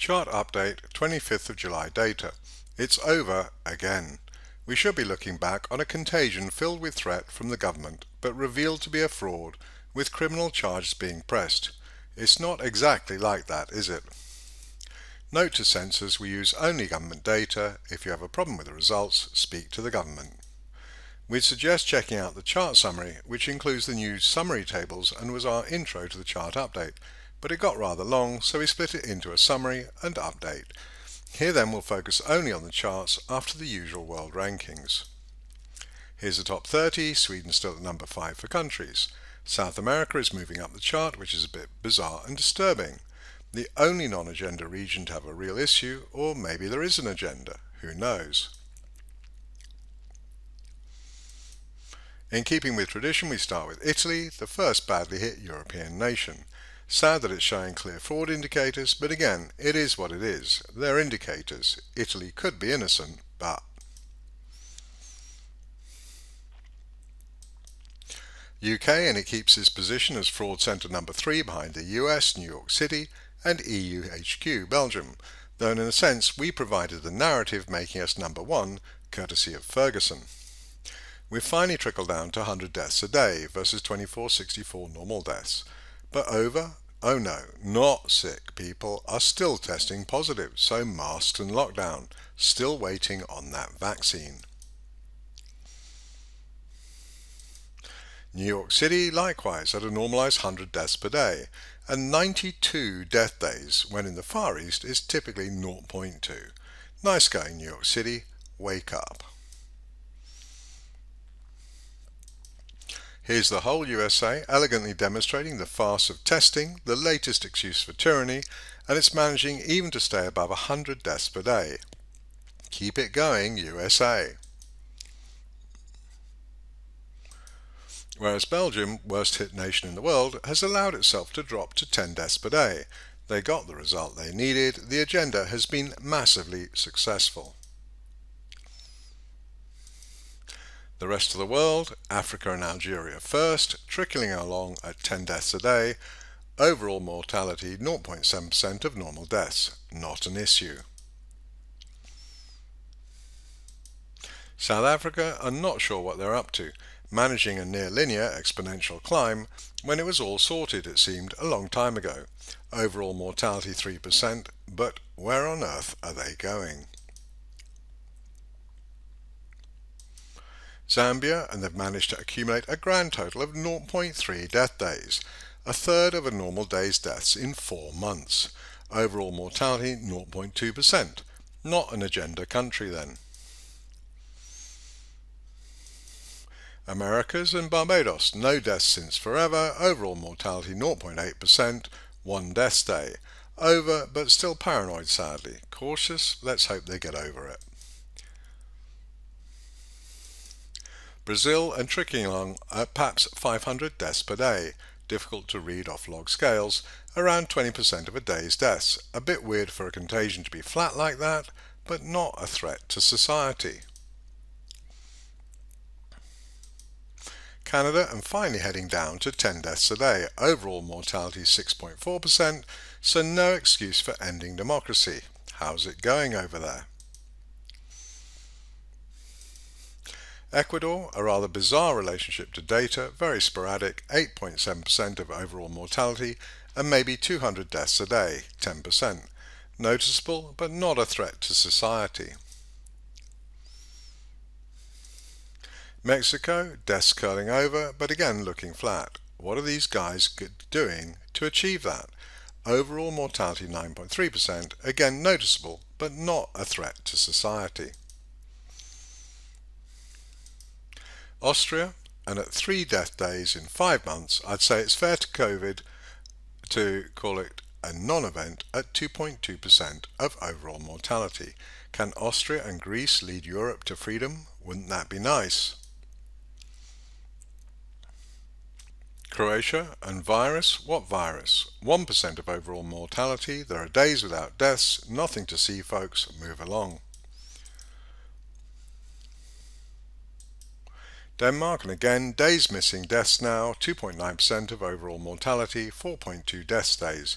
Chart update 25th of July data. It's over again. We should be looking back on a contagion filled with threat from the government, but revealed to be a fraud, with criminal charges being pressed. It's not exactly like that, is it? Note to censors, we use only government data. If you have a problem with the results, speak to the government. We'd suggest checking out the chart summary, which includes the new summary tables and was our intro to the chart update, but it got rather long, so we split it into a summary and update. Here then we'll focus only on the charts after the usual world rankings. Here's the top 30, Sweden still at number 5 for countries. South America is moving up the chart, which is a bit bizarre and disturbing. The only non-agenda region to have a real issue, or maybe there is an agenda, who knows. In keeping with tradition, we start with Italy, the first badly hit European nation. Sad that it's showing clear fraud indicators, but again, it is what it is. They're indicators. Italy could be innocent, but... UK, and it keeps its position as fraud centre number 3 behind the US, New York City, and EU HQ, Belgium, though in a sense we provided the narrative making us number 1, courtesy of Ferguson. We've finally trickled down to 100 deaths a day versus 2464 normal deaths. But over? Oh no, not sick people are still testing positive, so masks and lockdown, still waiting on that vaccine. New York City likewise at a normalized 100 deaths per day, and 92 death days when in the Far East is typically 0.2. Nice going, New York City, wake up. Here's the whole USA elegantly demonstrating the farce of testing, the latest excuse for tyranny, and it's managing even to stay above 100 deaths per day. Keep it going, USA. Whereas Belgium, worst hit nation in the world, has allowed itself to drop to 10 deaths per day. They got the result they needed. The agenda has been massively successful. The rest of the world, Africa and Algeria first, trickling along at 10 deaths a day. Overall mortality 0.7% of normal deaths, not an issue. South Africa are not sure what they're up to, managing a near linear exponential climb when it was all sorted, it seemed, a long time ago. Overall mortality 3%, but where on earth are they going? Zambia, and they've managed to accumulate a grand total of 0.3 death days, a third of a normal day's deaths in 4 months. Overall mortality 0.2%, not an agenda country then. Americas and Barbados, no deaths since forever, overall mortality 0.8%, 1 death day. Over, but still paranoid sadly. Cautious, let's hope they get over it. Brazil and trickling along at perhaps 500 deaths per day, difficult to read off log scales, around 20% of a day's deaths. A bit weird for a contagion to be flat like that, but not a threat to society. Canada, and finally heading down to 10 deaths a day, overall mortality 6.4%, so no excuse for ending democracy. How's it going over there? Ecuador, a rather bizarre relationship to data, very sporadic, 8.7% of overall mortality, and maybe 200 deaths a day, 10%. Noticeable, but not a threat to society. Mexico, deaths curling over, but again looking flat. What are these guys doing to achieve that? Overall mortality 9.3%, again noticeable, but not a threat to society. Austria, and at 3 death days in 5 months, I'd say it's fair to COVID to call it a non-event at 2.2% of overall mortality. Can Austria and Greece lead Europe to freedom? Wouldn't that be nice? Croatia, and virus? What virus? 1% of overall mortality. There are days without deaths. Nothing to see, folks. Move along. Denmark, and again, days missing, deaths now, 2.9% of overall mortality, 4.2 death days.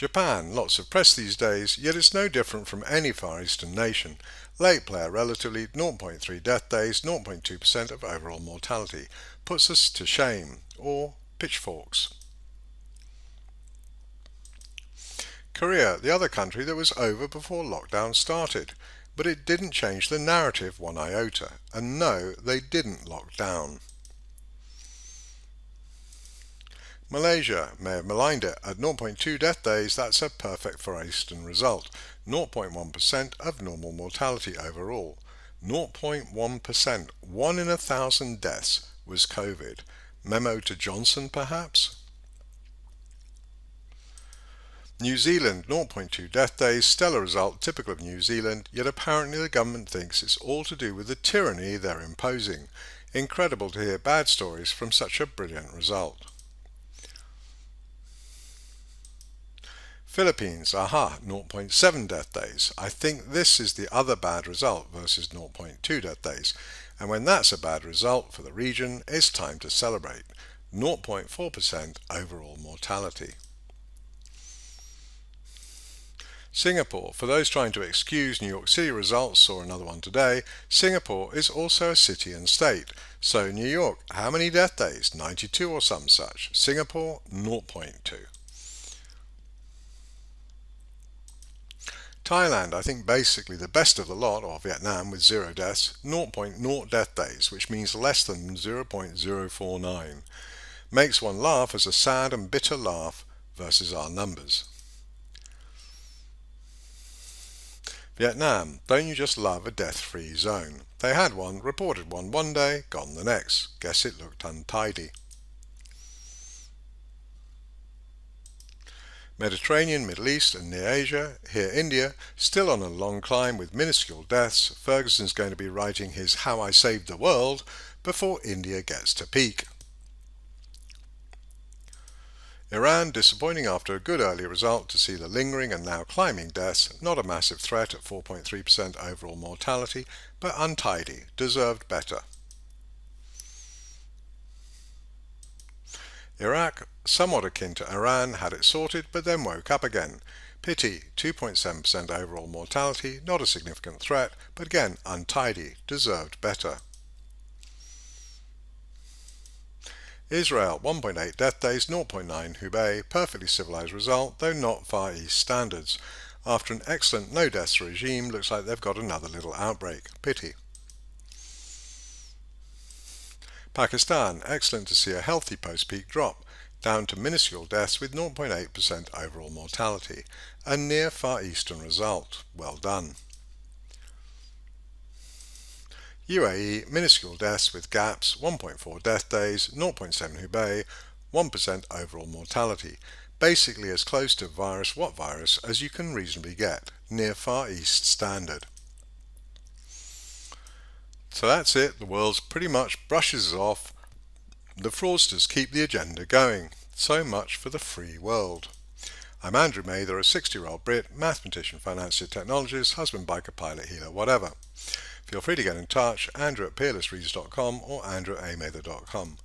Japan, lots of press these days, yet it's no different from any Far Eastern nation. Late player relatively, 0.3 death days, 0.2% of overall mortality. Puts us to shame. Or pitchforks. Korea, the other country that was over before lockdown started. But it didn't change the narrative one iota. And no, they didn't lock down. Malaysia may have maligned it. At 0.2 death days, that's a perfect Far Eastern result. 0.1% of normal mortality overall. 0.1%, 1 in 1,000 deaths was Covid. Memo to Johnson, perhaps? New Zealand, 0.2 death days, stellar result, typical of New Zealand, yet apparently the government thinks it's all to do with the tyranny they're imposing. Incredible to hear bad stories from such a brilliant result. Philippines, 0.7 death days. I think this is the other bad result versus 0.2 death days. And when that's a bad result for the region, it's time to celebrate. 0.4% overall mortality. Singapore, for those trying to excuse New York City results, saw another one today. Singapore is also a city and state. So New York, how many death days? 92 or some such. Singapore, 0.2. Thailand, I think basically the best of the lot, or Vietnam with 0 deaths, 0.0 death days, which means less than 0.049. Makes one laugh as a sad and bitter laugh versus our numbers. Vietnam, don't you just love a death-free zone? They had one, reported one day, gone the next. Guess it looked untidy. Mediterranean, Middle East and near Asia, here India, still on a long climb with minuscule deaths. Ferguson's going to be writing his How I Saved the World before India gets to peak. Iran, disappointing after a good early result to see the lingering and now climbing deaths, not a massive threat at 4.3% overall mortality, but untidy, deserved better. Iraq, somewhat akin to Iran, had it sorted but then woke up again. Pity, 2.7% overall mortality, not a significant threat, but again untidy, deserved better. Israel, 1.8 death days, 0.9 Hubei, perfectly civilized result, though not Far East standards. After an excellent no deaths regime, looks like they've got another little outbreak. Pity. Pakistan, excellent to see a healthy post-peak drop, down to minuscule deaths with 0.8% overall mortality. A near Far Eastern result. Well done. UAE, minuscule deaths with gaps, 1.4 death days, 0.7 Hubei, 1% overall mortality. Basically as close to what virus as you can reasonably get, near Far East standard. So that's it, the world pretty much brushes off. The fraudsters keep the agenda going. So much for the free world. I'm Andrew Mather, a 60-year-old Brit, mathematician, financier, technologist, husband, biker, pilot, healer, whatever. Feel free to get in touch, andrew@peerlessreaders.com or andrew@amather.com.